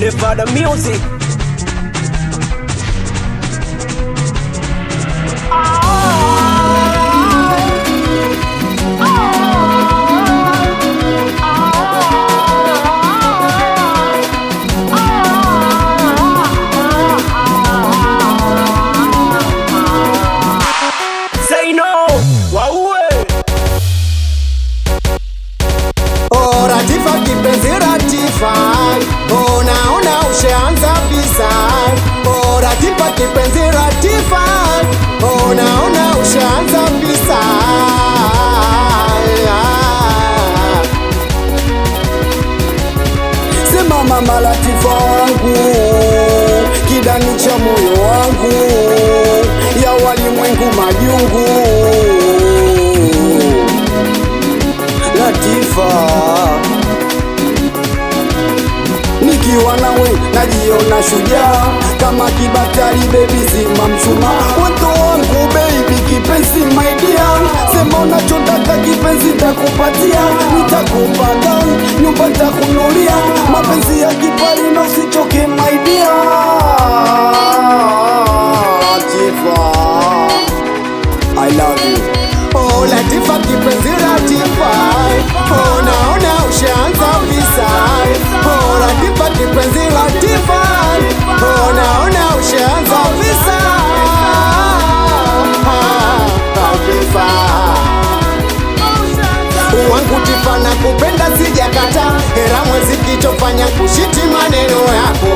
Nevada music. Say no, wauwe. Oh, Latifa kipenzi Latifa, naona ushaanza visa. Oh, Latifa kipenzi Latifa, naona ushaanza visa. Sema mama Latifa wangu, kidani cha moyo wangu, ya walimwengu majungu. Latifa, nikiwa nawe najiona shujaa, kama kibatari baby zima mshumaa. Wito wangu baby kipenzi my dear, sema unachotaka kipenzi takupatia. Nitakupa gani, nyumba nitakununulia, mapenzi ya kipali na usichoke my dear. Latifa, I love you. Oh Latifa kipenzi Latifa, naona ushaanza visa. Oh Latifa kipenzi Latifa, naona ushaanza visa. Latifa wangu Tifa, na kupenda sijakata, hera mwezi kichofanya kushiti maneno yako.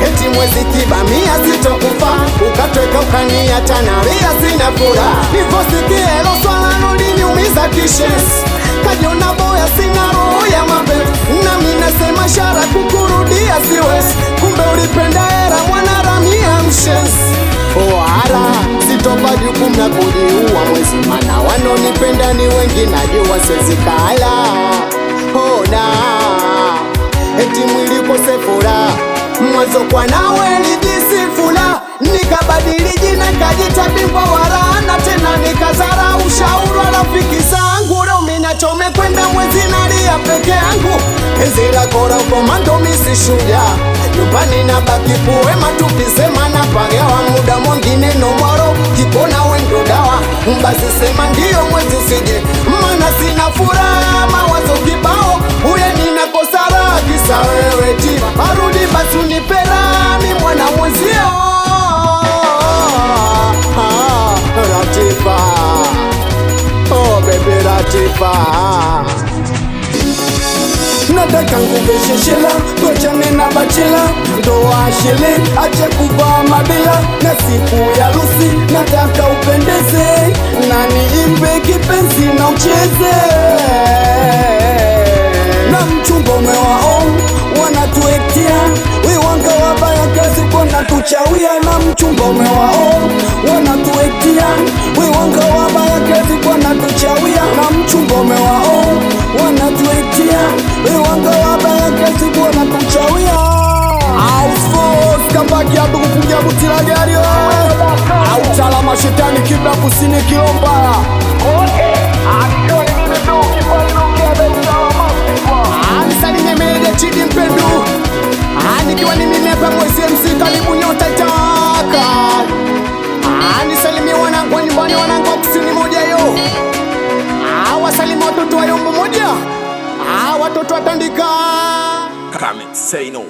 Eti mwezi kibamia sitokufa, ukatweka ukaniacha nalia sina furaha. Nivosikia elo swala liniumiza kishesi, kajiona boya sina roho ya mapenzi. Nami nasema shara kukurudia siwezi, kumbe ulipenda hera mwanaramia mshenzi. Oh hara, sitopa jukumu la kujiua mwezi, mana wanonipenda ni wengi najua siwezi kala. Oh na eti mwili kose furaha, mwanzo kwa nawe lijisifula, nikabadili jina kajita bingwa warana, tena nikazara ushauri wa rafiki zangu. Leo minachome kwenda mwezi nalia peke yangu, ezira kora komando misishuja, nyumbani na baki poema tukisema na pagewa. Muda mwingine no mwaro kikona wendo dawa, mbasi sema ndiyo mwezi usije, mana sina furaha mawazo kibao. Uye ninakosa raha kisa wewe Tifa, arudi basi unipera mi mwana mwenzio. Latifa, oh baby Latifa, nataka nguveshe shela, tuachane na bachela, ndoa shele, acha kuvaa mabela, na siku ya harusi nataka upendeze, na niimbe kipenzi na ucheze. Na mchumba umewao wanatuektia, we wanga wabaya kazi kona tuchawia. Na mchumba umewao wanatuektia, we wanga wabaya kazi kona tuchawia. Na mchumba umewao wanatuektia, we wanga wabaya kazi kona tuchawia. Ausfos kambaki abu kukungia butila gari, autala mashetani kibla kusini kilomba. Anisalimie meneja Chidi Mpendu, nikiwa ni mimi hapa mwezi MC karibu nyota itaka. Anisalimie wanangu wa nyumbani, wanangu wa kusini moja yo. Wasalimie watoto wa Yombo moja, watoto wa Tandika. Come and say no.